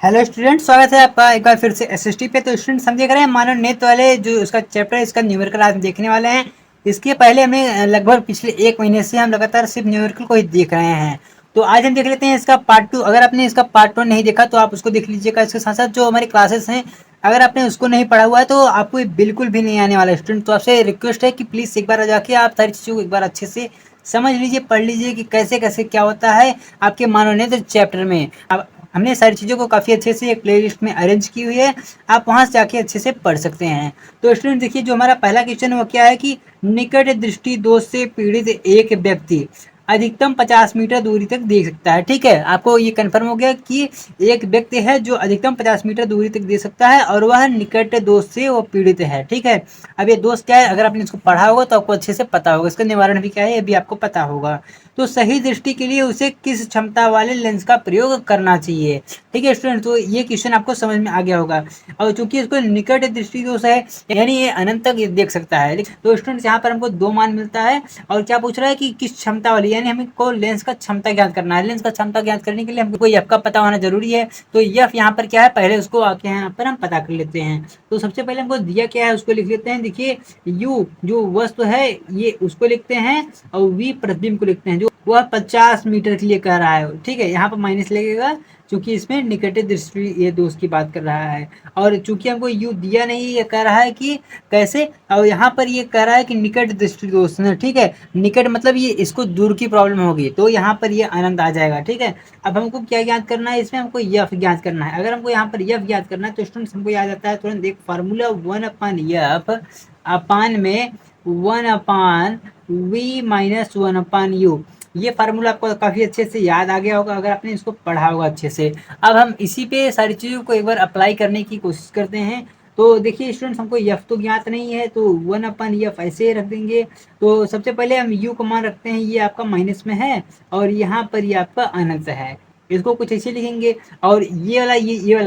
Hello student, स्वागत है आपका एक बार फिर से एसएसटी पे। तो स्टूडेंट्स, हम देख रहे हैं मानव नेत्र वाले जो उसका चैप्टर है, इसका न्यूमेरिकल आज हम देखने वाले हैं। इसके पहले हमने लगभग पिछले एक महीने से हम लगातार सिर्फ न्यूमेरिकल को ही देख रहे हैं। तो आज हम देख लेते हैं इसका पार्ट 2। अगर आपने इसका पार्ट 1 नहीं देखा तो आप उसको देख लीजिएगा। इसके साथ साथ जो हमारी क्लासेस हैं, अगर आपने उसको नहीं पढ़ा हुआ है तो आपको ये बिल्कुल भी नहीं आने वाला स्टूडेंट। तो आपसे रिक्वेस्ट है कि प्लीज़ एक बार जाके आप सारी चीज़ों को एक बार अच्छे से समझ लीजिए, पढ़ लीजिए कि कैसे कैसे क्या होता है आपके मानव नेत्र चैप्टर में। अब हमने सारी चीज़ों को काफ़ी अच्छे से एक प्लेलिस्ट में अरेंज की हुई है, आप वहाँ से जाके अच्छे से पढ़ सकते हैं। तो स्टूडेंट देखिए, जो हमारा पहला क्वेश्चन है वो क्या है कि निकट दृष्टि दोष से पीड़ित एक व्यक्ति अधिकतम 50 मीटर दूरी तक देख सकता है। ठीक है, आपको ये कंफर्म हो गया कि एक व्यक्ति है जो अधिकतम 50 मीटर दूरी तक देख सकता है और वह निकट दोष से वो पीड़ित है। ठीक है, अब ये दोष क्या है, अगर आपने इसको पढ़ा होगा तो आपको अच्छे से पता होगा। इसका निवारण भी क्या है ये भी आपको पता होगा। तो सही दृष्टि के लिए उसे किस क्षमता वाले लेंस का प्रयोग करना चाहिए। ठीक है स्टूडेंट, तो ये क्वेश्चन आपको समझ में आ गया होगा। और चूंकि इसको निकट दृष्टि दोष है, यानी ये अनंत तक देख सकता है। तो स्टूडेंट यहाँ पर हमको 2 मान मिलता है। और क्या पूछ रहा है कि किस क्षमता वाली, यानी हमको लेंस का क्षमता ज्ञात करना है। लेंस का क्षमता ज्ञात करने के लिए हमको एफ का पता होना जरूरी है। तो एफ यहाँ पर क्या है, पहले उसको आके यहाँ पर हम पता कर लेते हैं। तो सबसे पहले हमको दिया क्या है उसको लिख लेते हैं। देखिए, यू जो वस्तु है ये उसको लिखते हैं और वी प्रतिबिंब को लिखते हैं, जो वह 50 मीटर के लिए कह रहा है। ठीक है, यहाँ पर माइनस लगेगा क्योंकि इसमें निकट दृष्टि ये दोष की बात कर रहा है। और चूंकि हमको यू दिया नहीं, ये कह रहा है कि कैसे, और यहाँ पर ये कह रहा है कि निकट दृष्टि दोष है। ठीक है, निकट मतलब ये इसको दूर की प्रॉब्लम होगी, तो यहाँ पर ये आनंद आ जाएगा। ठीक है, अब हमको क्या ज्ञात करना है, इसमें हमको यफ ज्ञात करना है। अगर हमको यहाँ पर यफ ज्ञात करना है तो स्टूडेंट्स हमको याद आता है तुरंत एक फार्मूला 1/यफ अपान में 1/v-1/u। ये फार्मूला आपको काफ़ी अच्छे से याद आ गया होगा अगर आपने इसको पढ़ा होगा अच्छे से। अब हम इसी पे सारी चीज़ों को एक बार अप्लाई करने की कोशिश करते हैं। तो देखिए स्टूडेंट्स, हमको यफ तो ज्ञात नहीं है, तो 1/यफ ऐसे ही रख देंगे। तो सबसे पहले हम यू का मान रखते हैं, ये आपका माइनस में है और यहाँ पर ये आपका अनंत है। इसको कुछ ऐसे लिखेंगे। और ये वाला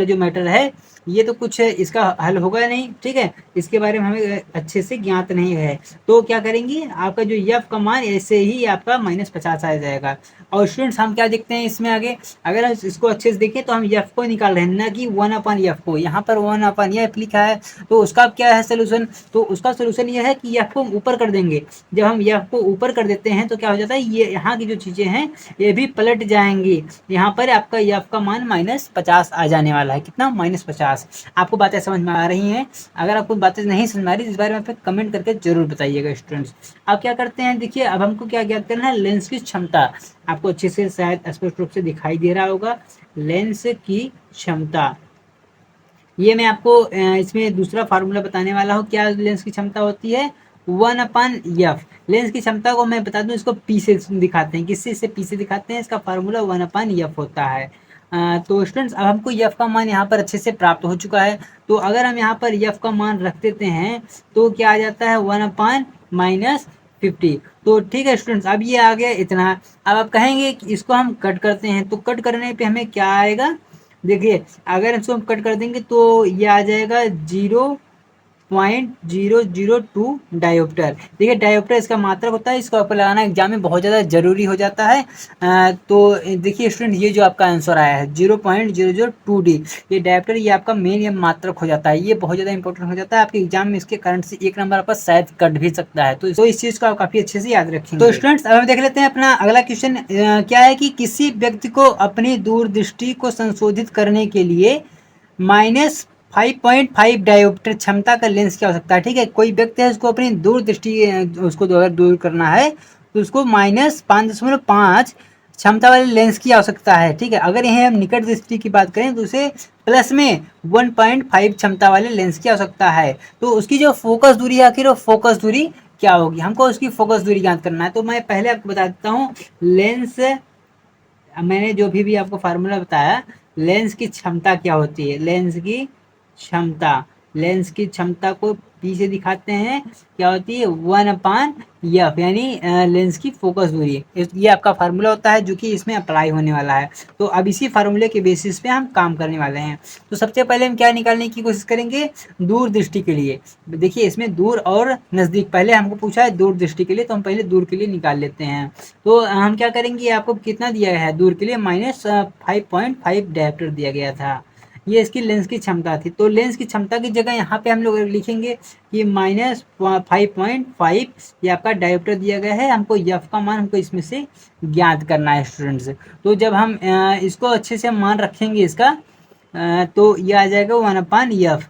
जो मैटर है, ये तो कुछ इसका हल होगा नहीं। ठीक है, इसके बारे में हमें अच्छे से ज्ञात नहीं है। तो क्या करेंगे, आपका जो यफ का मान ऐसे ही आपका -50 आ जाएगा। और स्टूडेंट्स हम क्या देखते हैं इसमें आगे, अगर हम इसको अच्छे से देखें तो हम यफ को निकाल रहे हैं, ना कि 1/यफ को। यहाँ पर 1/यफ लिखा है, तो उसका क्या है सोल्यूशन, तो उसका सोल्यूशन ये है कि यफ को ऊपर कर देंगे। जब हम यफ को ऊपर कर देते हैं तो क्या हो जाता है, ये यहाँ की जो चीज़ें हैं ये भी पलट जाएंगी। यहाँ पर आपका यफ का मान -50 आ जाने वाला है। कितना, -50। आपको बातें समझ में आ रही हैं? अगर आपको बातें नहीं समझ में आ रही, इस बारे में आप कमेंट करके जरूर बताइएगा स्टूडेंट्स। अब क्या करते हैं, देखिए अब हमको क्या ज्ञात करना है, लेंस की क्षमता। आपको अच्छे से शायद स्पष्ट रूप से दिखाई दे रहा होगा, लेंस की क्षमता। ये मैं आपको इसमें दूसरा फार्मूला बताने वाला हूँ। क्या लेंस की क्षमता होती है, 1/यफ। लेंस की क्षमता को मैं बता दूं, इसको पी से दिखाते हैं। किससे से पी से दिखाते हैं, इसका फार्मूला 1/यफ होता है। तो स्टूडेंट्स, अब हमको यफ का मान यहाँ पर अच्छे से प्राप्त हो चुका है। तो अगर हम यहाँ पर यफ का मान रख देते हैं तो क्या आ जाता है, 1/-50। तो ठीक है स्टूडेंट्स, अब ये आ गया इतना। अब आप कहेंगे कि इसको हम कट करते हैं, तो कट करने पे हमें क्या आएगा, देखिए अगर इसको हम कट कर देंगे तो ये आ जाएगा 0.002 डायोप्टर। देखिए डायोप्टर इसका मात्रक होता है, इसका ऊपर लगाना एग्जाम में बहुत ज़्यादा जरूरी हो जाता है। तो देखिए स्टूडेंट, ये जो आपका आंसर आया है 0.002D, ये डायोप्टर ये आपका मेन ये मात्रक हो जाता है। ये बहुत ज़्यादा इंपॉर्टेंट हो जाता है आपके एग्जाम में। इसके करंट से 1 नंबर आपका शायद कट भी सकता है। तो इस चीज़ को आप काफ़ी अच्छे से याद रखेंगे। तो स्टूडेंट्स, अब हम देख लेते हैं अपना अगला क्वेश्चन। क्या है कि किसी व्यक्ति को अपनी दूरदृष्टि को संशोधित करने के लिए -5.5 डायोप्टर क्षमता का लेंस की आवश्यकता है। ठीक है, कोई व्यक्ति है उसको अपनी दूरदृष्टि उसको अगर दूर करना है तो उसको -5.5 क्षमता वाले लेंस की आवश्यकता है। ठीक है, अगर यह हम निकट दृष्टि की बात करें तो उसे प्लस में 1.5 क्षमता वाले लेंस की आवश्यकता है। तो उसकी जो फोकस दूरी है, आखिर वो फोकस दूरी क्या होगी, हमको उसकी फोकस दूरी ज्ञात करना है। तो मैं पहले आपको बता देता हूँ, लेंस मैंने जो भी आपको फार्मूला बताया, लेंस की क्षमता क्या होती है, लेंस की क्षमता, लेंस की क्षमता को पी से दिखाते हैं, क्या होती है 1/यफ, यानी लेंस की फोकस दूरी। ये आपका फार्मूला होता है जो कि इसमें अप्लाई होने वाला है। तो अब इसी फार्मूले के बेसिस पे हम काम करने वाले हैं। तो सबसे पहले हम क्या निकालने की कोशिश करेंगे, दूर दृष्टि के लिए। देखिए इसमें दूर और नज़दीक, पहले हमको पूछा है दूर दृष्टि के लिए, तो हम पहले दूर के लिए निकाल लेते हैं। तो हम क्या करेंगे, आपको कितना दिया है दूर के लिए, -5.5 डायोप्टर दिया गया था। ये इसकी लेंस की क्षमता थी। तो लेंस की क्षमता की जगह यहाँ पे हम लोग लिखेंगे कि -5.5 ये आपका डायोप्टर दिया गया है, हमको एफ का मान हमको इसमें से ज्ञात करना है स्टूडेंट्स। तो जब हम इसको अच्छे से मान रखेंगे इसका तो ये आ जाएगा 1/f।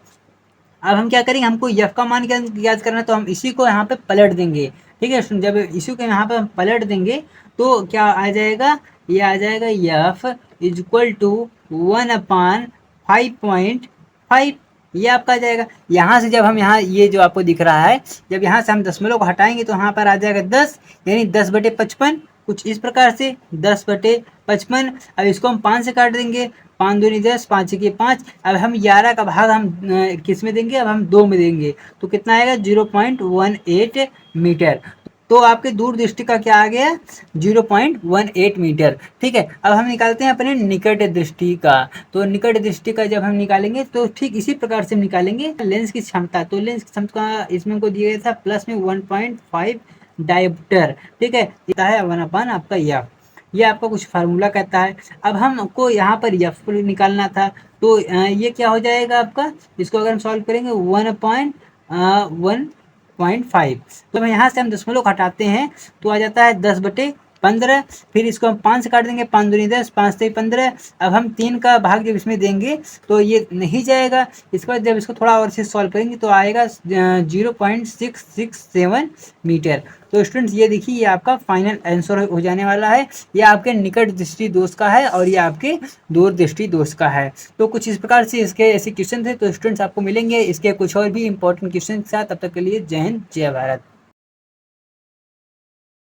अब हम क्या करेंगे, हमको एफ का मान क्या याद करना है, तो हम इसी को यहाँ पे पलट देंगे। ठीक है, जब इसी को यहाँ पे हम पलट देंगे तो क्या आ जाएगा, ये आ जाएगा एफ इज इक्वल टू 1/5.5। ये आपका आ जाएगा। यहाँ से जब हम यहाँ ये जो आपको दिख रहा है, जब यहाँ से हम दशमलव को हटाएंगे तो यहाँ पर आ जाएगा 10, यानी 10/55, कुछ इस प्रकार से 10/55। अब इसको हम 5 से काट देंगे, 5 दूनी 10, 5 के 5। अब हम 11 का भाग हम किस में देंगे, अब हम 2 में देंगे, तो कितना आएगा 0.18 मीटर। तो आपके दूरदृष्टि का क्या आ गया, 0.18 मीटर। ठीक है, अब हम निकालते हैं अपने निकट दृष्टि का। तो निकट दृष्टि का जब हम निकालेंगे तो ठीक इसी प्रकार से निकालेंगे। लेंस की क्षमता, तो लेंस की क्षमता इसमें हमको दिया गया था प्लस में 1.5 डायोप्टर। ठीक है, है 1/, आपका एफ, ये आपका कुछ फार्मूला कहता है। अब हमको यहाँ पर एफ निकालना था, तो ये क्या हो जाएगा आपका, इसको अगर हम सॉल्व करेंगे 1.5, तो यहाँ से हम दशमलव हटाते हैं तो आ जाता है 10/15। फिर इसको हम 5 से काट देंगे, 5 दूनी 10, 5 से 15। अब हम 3 का भाग जब इसमें देंगे तो ये नहीं जाएगा। इसके बाद जब इसको थोड़ा और से सॉल्व करेंगे तो आएगा 0.667 मीटर। तो स्टूडेंट्स ये देखिए, ये आपका फाइनल आंसर हो जाने वाला है। ये आपके निकट दृष्टि दोष का है और ये आपके दूर दृष्टि दोष का है। तो कुछ इस प्रकार से इसके ऐसे क्वेश्चन थे। तो स्टूडेंट्स आपको मिलेंगे इसके कुछ और भी इंपॉर्टेंट क्वेश्चन के साथ। तब तक के लिए जय हिंद, जय भारत।